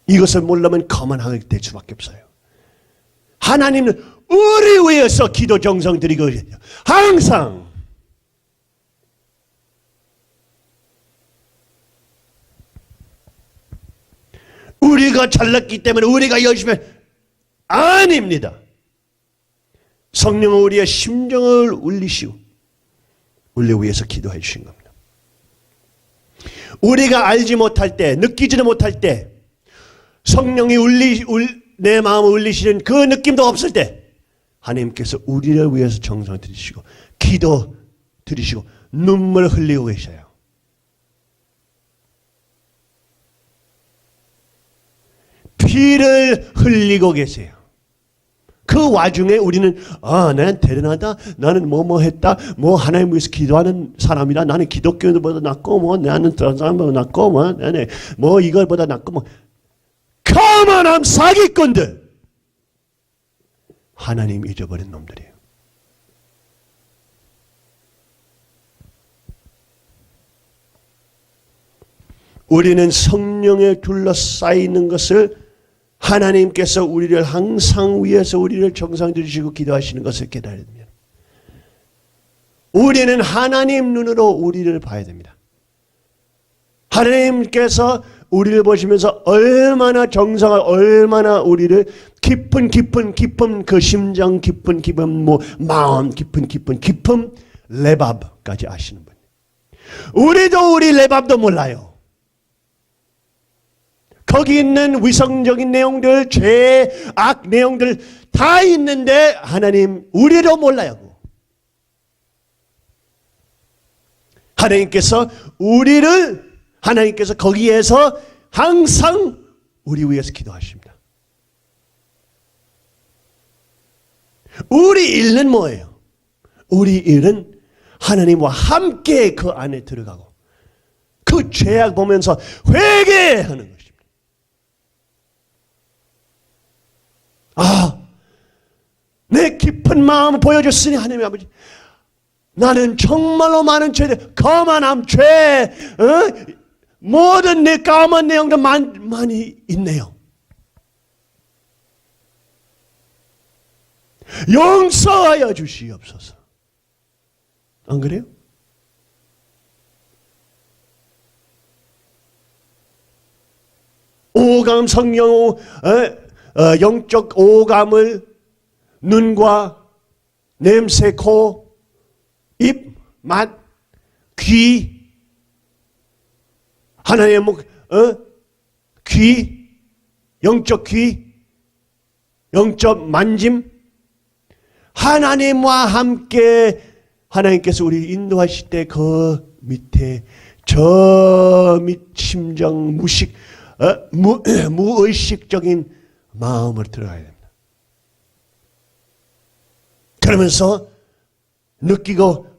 이것을 모르면 거만하게 될 수밖에 없어요. 하나님은 우리 위해서 기도 정성 드리고 계세요. 항상. 우리가 잘났기 때문에 우리가 열심히 아닙니다. 성령은 우리의 심정을 울리시고 우리 위해서 기도해 주신 겁니다. 우리가 알지 못할 때, 느끼지도 못할 때, 성령이 내 마음을 울리시는 그 느낌도 없을 때 하나님께서 우리를 위해서 정성 들이시고 기도 들이시고 눈물 흘리고 계셔요. 피를 흘리고 계세요. 그 와중에 우리는 나는 대단하다. 나는 뭐 했다. 뭐 하나님 위해서 기도하는 사람이다. 나는 기독교보다 낫고 뭐 나는 다른 사람보다 낫고 뭐 나는 뭐 이걸보다 낫고 뭐 거만한 사기꾼들. 하나님 잊어버린 놈들이에요. 우리는 성령에 둘러싸이는 것을 하나님께서 우리를 항상 위해서 우리를 정상 들이시고 기도하시는 것을 깨달아야 됩니다. 우리는 하나님 눈으로 우리를 봐야 됩니다. 하나님께서 우리를 보시면서 얼마나 정성을 얼마나 우리를 깊은 그 심정 깊은 뭐 마음 깊은 레밥까지 아시는 분. 우리도 우리 레밥도 몰라요. 거기 있는 위성적인 내용들, 죄악 내용들 다 있는데 하나님 우리도 몰라요. 하나님께서 거기에서 항상 우리 위해서 기도하십니다. 우리 일은 뭐예요? 우리 일은 하나님과 함께 그 안에 들어가고 그 죄악 보면서 회개하는 것입니다. 내 깊은 마음을 보여줬으니 하나님 아버지 나는 정말로 많은 죄들 거만함 죄 모든 내 까만 내용도 많이 있네요. 용서하여 주시옵소서. 안 그래요? 오감 성령 영적 오감을 눈과 냄새, 코, 입, 맛, 귀, 하나님의 귀, 영적 귀, 영적 만짐, 하나님과 함께 하나님께서 우리 인도하실 때 그 밑에 저 심정 무의식적인 마음으로 들어가야 됩니다. 그러면서 느끼고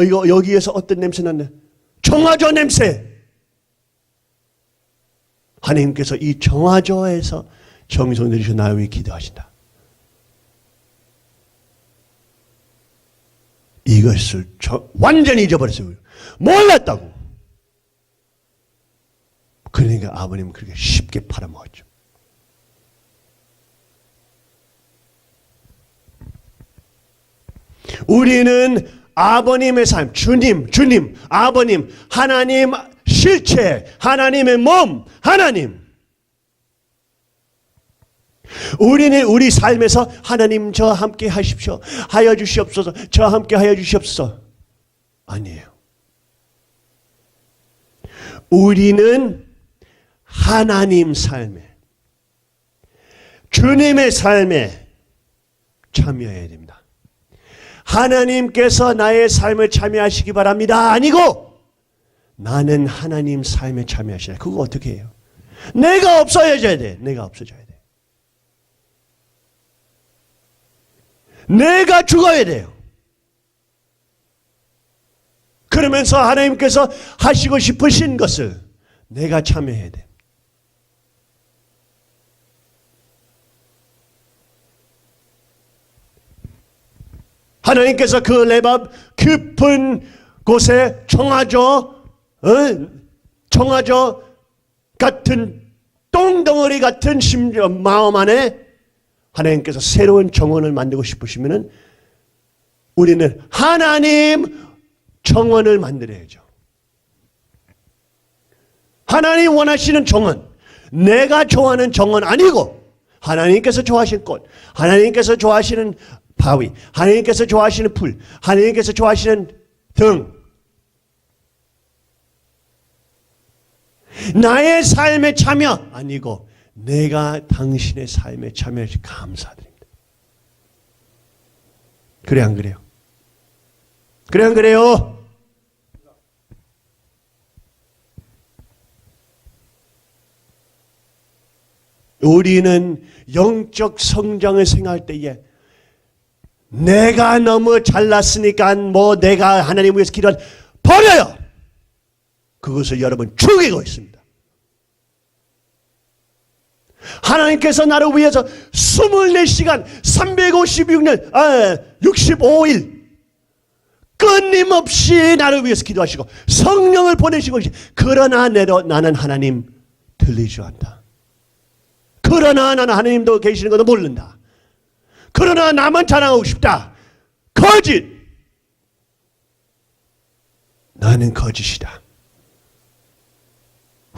이거 여기에서 어떤 냄새 났네. 정화조 냄새. 하나님께서 이 정화조에서 정성 들이셔 나를 위해 기도하신다. 이것을 완전히 잊어버렸어요. 몰랐다고. 그러니까 아버님은 그렇게 쉽게 팔아먹었죠. 우리는 아버님의 삶, 주님, 아버님, 하나님 실체, 하나님의 몸, 하나님. 우리는 우리 삶에서 하나님 저 함께 하십시오. 하여 주시옵소서. 저 함께 하여 주시옵소서. 아니에요. 우리는 하나님 삶에, 주님의 삶에 참여해야 됩니다. 하나님께서 나의 삶을 참여하시기 바랍니다. 아니고 나는 하나님 삶에 참여하시라. 그거 어떻게 해요? 내가 없어져야 돼. 내가 없어져야 돼. 내가 죽어야 돼요. 그러면서 하나님께서 하시고 싶으신 것을 내가 참여해야 돼. 하나님께서 그 레밥 깊은 곳에 청아조 같은 똥덩어리 같은 심정 마음 안에 하나님께서 새로운 정원을 만들고 싶으시면은 우리는 하나님 정원을 만들어야죠. 하나님 원하시는 정원, 내가 좋아하는 정원 아니고 하나님께서 좋아하시는 꽃, 하나님께서 좋아하시는 바위, 하나님께서 좋아하시는 풀, 하나님께서 좋아하시는 등, 나의 삶에 참여 아니고 내가 당신의 삶에 참여해서 감사드립니다. 그래 안 그래요? 그래 안 그래요? 우리는 영적 성장을 생각할 때에 내가 너무 잘났으니까 뭐 내가 하나님 위해서 기도할 버려요. 그것을 여러분 죽이고 있습니다. 하나님께서 나를 위해서 24시간 356년 65일 끊임없이 나를 위해서 기도하시고 성령을 보내시고 그러나 나는 하나님 들리지 않다. 그러나 나는 하나님도 계시는 것도 모른다. 그러나 나만 자랑하고 싶다. 거짓. 나는 거짓이다.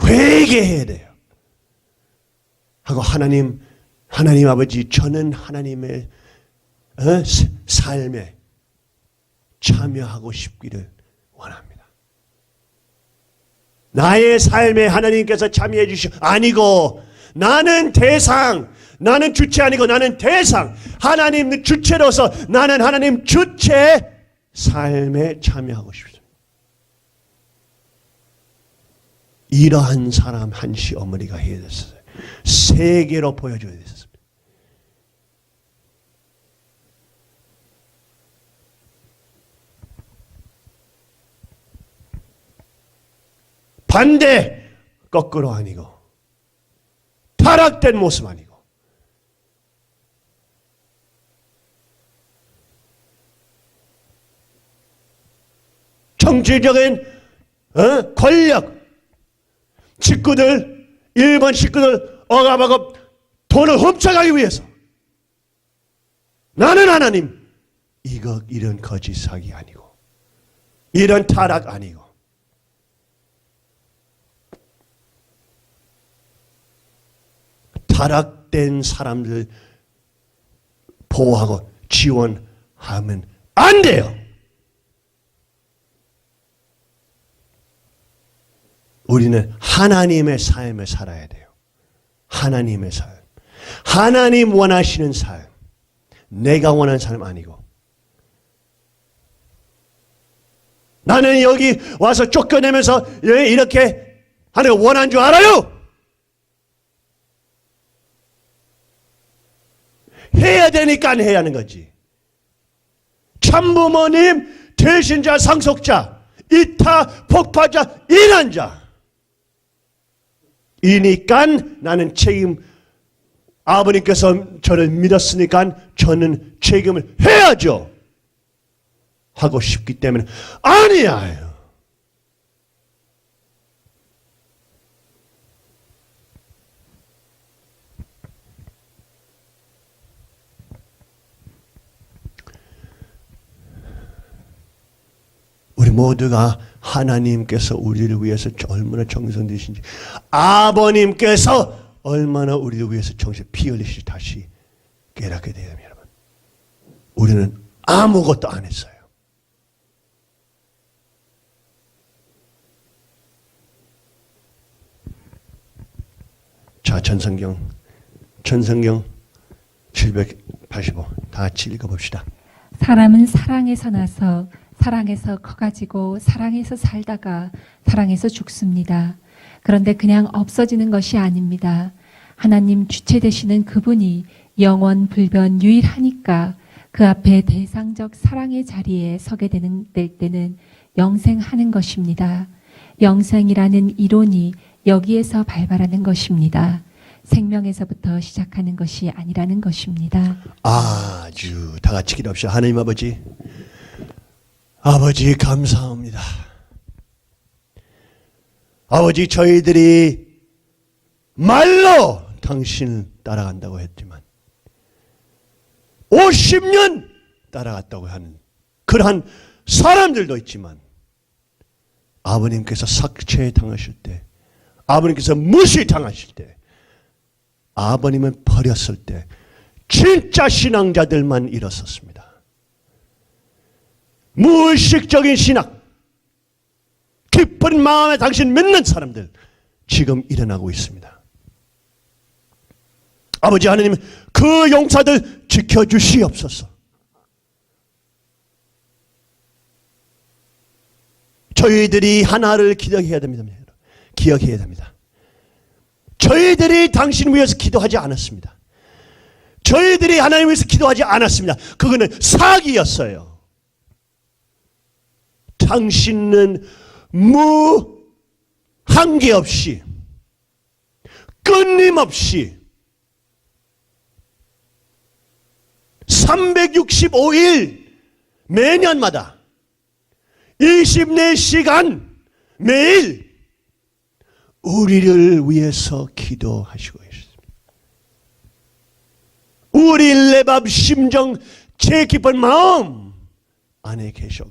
회개해야 돼요. 하고 하나님 아버지 저는 하나님의 삶에 참여하고 싶기를 원합니다. 나의 삶에 하나님께서 참여해 주시오. 아니고 나는 대상, 나는 주체 아니고 나는 대상. 하나님 주체로서 나는 하나님 주체 삶에 참여하고 싶습니다. 이러한 사람 한시 어머니가 해야 됐어요. 세계로 보여줘야 됐습니다. 반대, 거꾸로 아니고 타락된 모습 아니고 정치적인 권력 식구들 일본 식구들 억압하고 돈을 훔쳐가기 위해서 나는 하나님 이런 거짓 사기 아니고 이런 타락 아니고 타락된 사람들 보호하고 지원하면 안 돼요. 우리는 하나님의 삶을 살아야 돼요. 하나님의 삶. 하나님 원하시는 삶. 내가 원하는 삶 아니고. 나는 여기 와서 쫓겨내면서 이렇게 하는 거 원한 줄 알아요? 해야 되니까 해야 하는 거지. 참부모님, 대신자, 상속자, 이타, 폭파자, 인한자. 이니까 나는 책임, 아버님께서 저를 믿었으니까 저는 책임을 해야죠. 하고 싶기 때문에 아니야. 우리 모두가 하나님께서 우리를 위해서 얼마나 정성 들이신지 아버님께서 얼마나 우리를 위해서 정성 피 흘리시 다시 깨닫게 돼요. 여러분. 우리는 아무것도 안 했어요. 자, 전성경 785 다 같이 읽어봅시다. 사람은 사랑에서 나서 사랑에서 커가지고 사랑에서 살다가 사랑에서 죽습니다. 그런데 그냥 없어지는 것이 아닙니다. 하나님 주체 되시는 그분이 영원 불변 유일하니까 그 앞에 대상적 사랑의 자리에 서게 될 때는 영생하는 것입니다. 영생이라는 이론이 여기에서 발발하는 것입니다. 생명에서부터 시작하는 것이 아니라는 것입니다. 아주 다 같이 기도합시다. 하나님 아버지, 아버지 감사합니다. 아버지 저희들이 말로 당신을 따라간다고 했지만 50년 따라갔다고 하는 그러한 사람들도 있지만 아버님께서 삭제당하실 때, 아버님께서 무시당하실 때, 아버님을 버렸을 때 진짜 신앙자들만 일어섰습니다. 무의식적인 신앙, 깊은 마음에 당신 믿는 사람들 지금 일어나고 있습니다. 아버지 하나님, 그 용사들 지켜주시옵소서. 저희들이 하나를 기억해야 됩니다. 기억해야 됩니다. 저희들이 당신 위해서 기도하지 않았습니다. 저희들이 하나님 위해서 기도하지 않았습니다. 그거는 사기였어요. 당신은 한계 없이, 끊임없이 365일 매년마다 24시간 매일 우리를 위해서 기도하시고 계십니다. 우리 내 맘 심정 제 깊은 마음 안에 계시고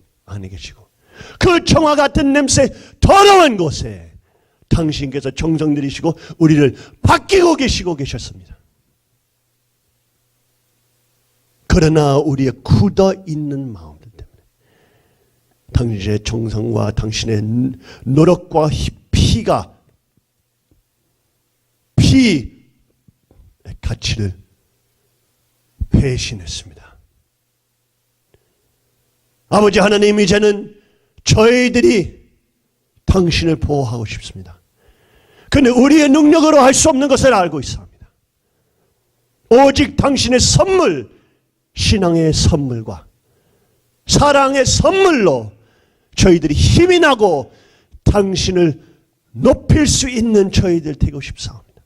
그 청아 같은 냄새 더러운 곳에 당신께서 정성 들이시고 우리를 바뀌고 계셨습니다. 그러나 우리의 굳어있는 마음들 때문에 당신의 정성과 당신의 노력과 피의 가치를 배신했습니다. 아버지 하나님, 이제는 저희들이 당신을 보호하고 싶습니다. 그런데 우리의 능력으로 할 수 없는 것을 알고 있습니다. 오직 당신의 선물, 신앙의 선물과 사랑의 선물로 저희들이 힘이 나고 당신을 높일 수 있는 저희들 되고 싶사옵니다.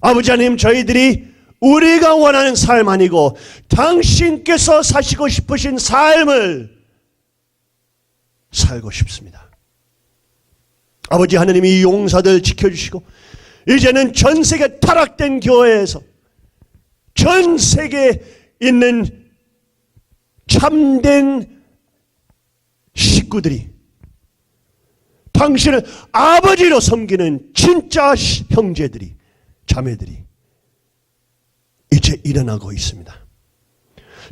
아버지 하나님, 저희들이 우리가 원하는 삶 아니고 당신께서 사시고 싶으신 삶을 살고 싶습니다. 아버지 하나님, 이 용사들 지켜주시고 이제는 전 세계 타락된 교회에서 전 세계에 있는 참된 식구들이 당신을 아버지로 섬기는 진짜 형제들이, 자매들이 이제 일어나고 있습니다.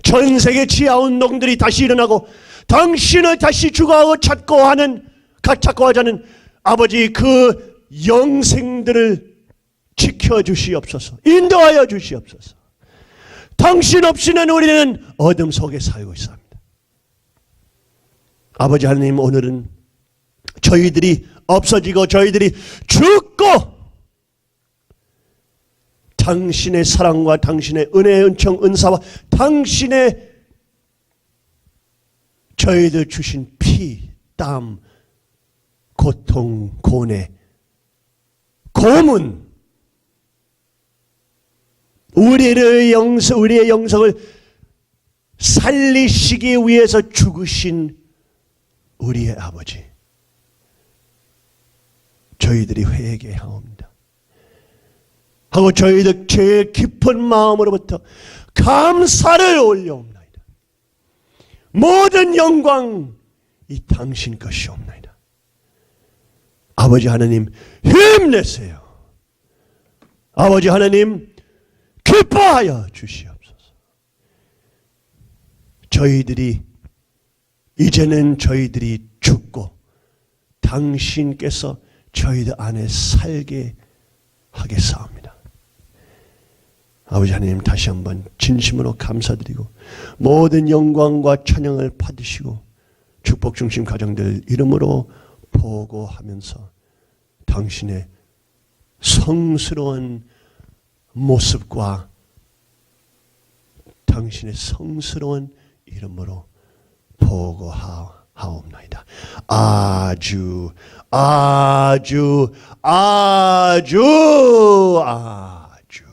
전 세계 지하운동들이 다시 일어나고 당신을 다시 주거하고 찾고 하자는 아버지 그 영생들을 지켜주시옵소서. 인도하여 주시옵소서. 당신 없이는 우리는 어둠 속에 살고 있습니다. 아버지 하나님, 오늘은 저희들이 없어지고 저희들이 죽고 당신의 사랑과 당신의 은혜, 은총, 은사와 당신의 저희들 주신 피, 땀, 고통, 고뇌, 고문, 우리의 영성을 살리시기 위해서 죽으신 우리의 아버지, 저희들이 회개하옵니다. 하고 저희들 제일 깊은 마음으로부터 감사를 올려옵나이다. 모든 영광 이 당신 것이옵나이다. 아버지 하나님, 힘내세요. 아버지 하나님, 기뻐하여 주시옵소서. 이제는 저희들이 죽고 당신께서 저희들 안에 살게 하겠사옵니다. 아버지 하나님, 다시 한번 진심으로 감사드리고 모든 영광과 찬양을 받으시고 축복 중심 가정들 이름으로 보고하면서 당신의 성스러운 모습과 당신의 성스러운 이름으로 보고하옵나이다. 아주 아주 아주 아주.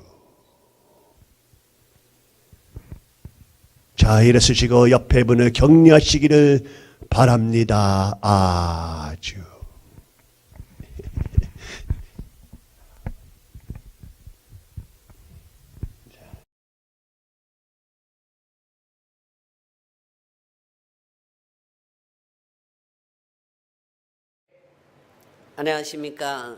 자, 일어서시고 옆에 분을 격려하시기를 바랍니다. 아주. 안녕하십니까.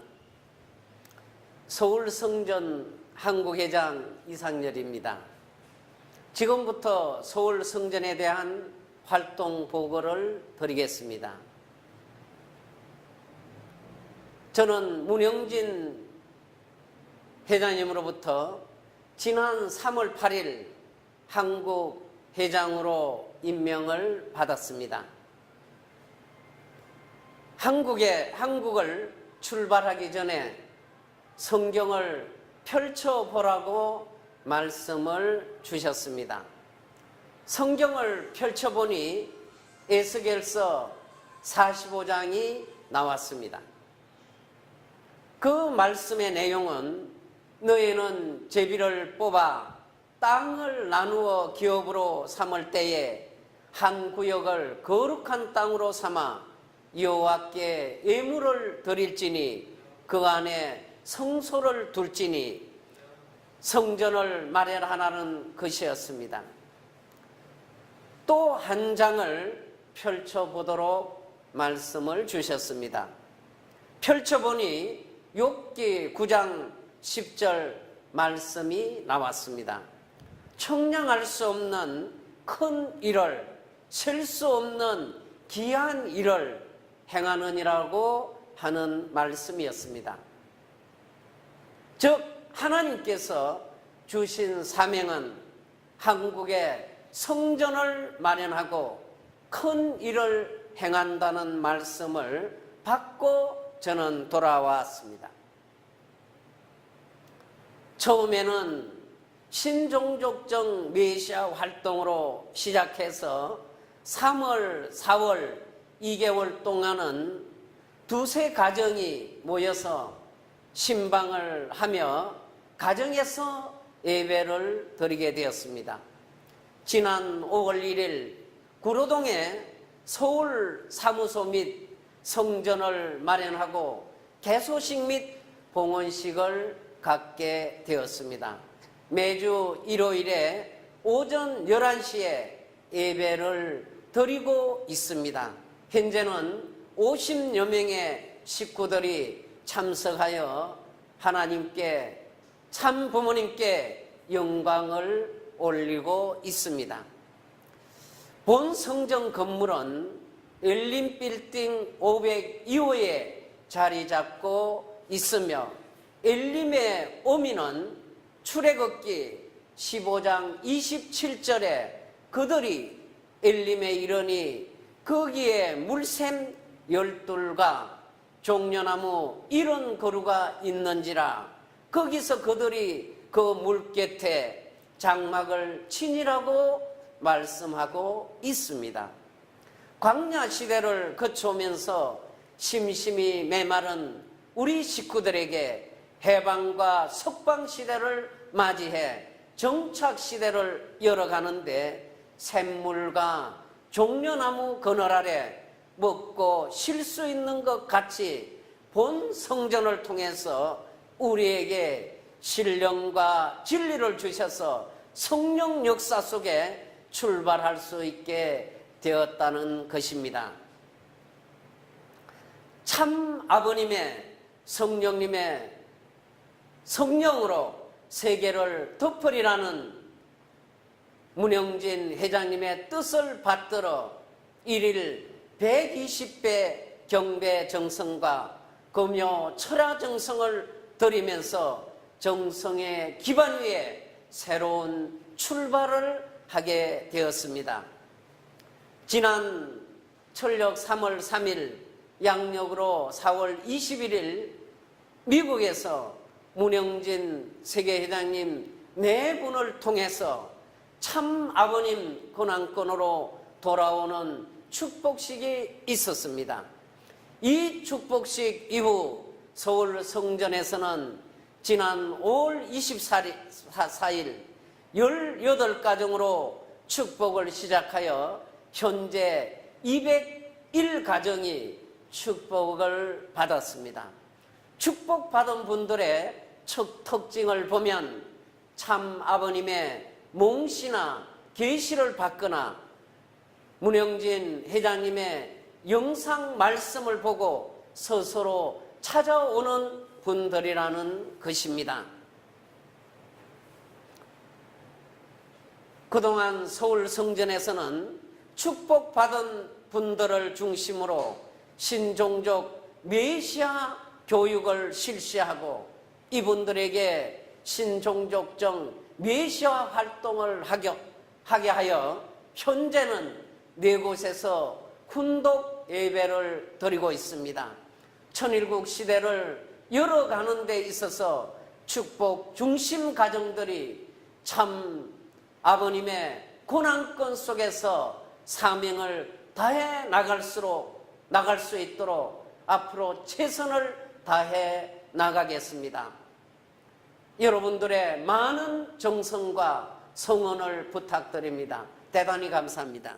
서울성전 한국회장 이상열입니다. 지금부터 서울성전에 대한 활동 보고를 드리겠습니다. 저는 문영진 회장님으로부터 지난 3월 8일 한국회장으로 임명을 받았습니다. 한국을 출발하기 전에 성경을 펼쳐보라고 말씀을 주셨습니다. 성경을 펼쳐보니 에스겔서 45장이 나왔습니다. 그 말씀의 내용은 너희는 제비를 뽑아 땅을 나누어 기업으로 삼을 때에 한 구역을 거룩한 땅으로 삼아 여호와께 예물을 드릴지니 그 안에 성소를 둘지니 성전을 마련하라는 것이었습니다. 또 한 장을 펼쳐보도록 말씀을 주셨습니다. 펼쳐보니 욥기 9장 10절 말씀이 나왔습니다. 청량할 수 없는 큰 일을, 셀 수 없는 귀한 일을 행하느니라고 하는 말씀이었습니다. 즉 하나님께서 주신 사명은 한국에 성전을 마련하고 큰 일을 행한다는 말씀을 받고 저는 돌아왔습니다. 처음에는 신종족적 메시아 활동으로 시작해서 3월, 4월 2개월 동안은 두세 가정이 모여서 신방을 하며 가정에서 예배를 드리게 되었습니다. 지난 5월 1일 구로동에 서울 사무소 및 성전을 마련하고 개소식 및 봉헌식을 갖게 되었습니다. 매주 일요일에 오전 11시에 예배를 드리고 있습니다. 현재는 50여 명의 식구들이 참석하여 하나님께, 참 부모님께 영광을 올리고 있습니다. 본 성전 건물은 엘림빌딩 502호에 자리 잡고 있으며 엘림의 어미는 출애굽기 15장 27절에 그들이 엘림에 이르니 거기에 물샘 12과 종려나무 70그루가 있는지라 거기서 그들이 그 물곁에 장막을 치니라고 말씀하고 있습니다. 광야 시대를 거쳐오면서 심심히 메마른 우리 식구들에게 해방과 석방 시대를 맞이해 정착 시대를 열어가는데 샘물과 종려나무 그늘 아래 먹고 쉴 수 있는 것 같이 본 성전을 통해서 우리에게 신령과 진리를 주셔서 성령 역사 속에 출발할 수 있게 되었다는 것입니다. 참 아버님의 성령님의 성령으로 세계를 덮으리라는 문영진 회장님의 뜻을 받들어 1일 120배 경배 정성과 금요 철야 정성을 드리면서 정성의 기반 위에 새로운 출발을 하게 되었습니다. 지난 철력 3월 3일, 양력으로 4월 21일 미국에서 문영진 세계회장님 4분을 통해서 참 아버님 권한권으로 돌아오는 축복식이 있었습니다. 이 축복식 이후 서울 성전에서는 지난 5월 24일 18가정으로 축복을 시작하여 현재 201가정이 축복을 받았습니다. 축복받은 분들의 특징을 보면 참 아버님의 몽시나 계시를 받거나 문영진 회장님의 영상 말씀을 보고 스스로 찾아오는 분들이라는 것입니다. 그동안 서울 성전에서는 축복받은 분들을 중심으로 신종족 메시아 교육을 실시하고 이분들에게 신종족적 메시아 활동을 하게 하여 현재는 4곳에서 훈독 예배를 드리고 있습니다. 천일국 시대를 열어가는 데 있어서 축복 중심 가정들이 참 아버님의 고난권 속에서 사명을 다해 나갈 수 있도록 앞으로 최선을 다해 나가겠습니다. 여러분들의 많은 정성과 성원을 부탁드립니다. 대단히 감사합니다.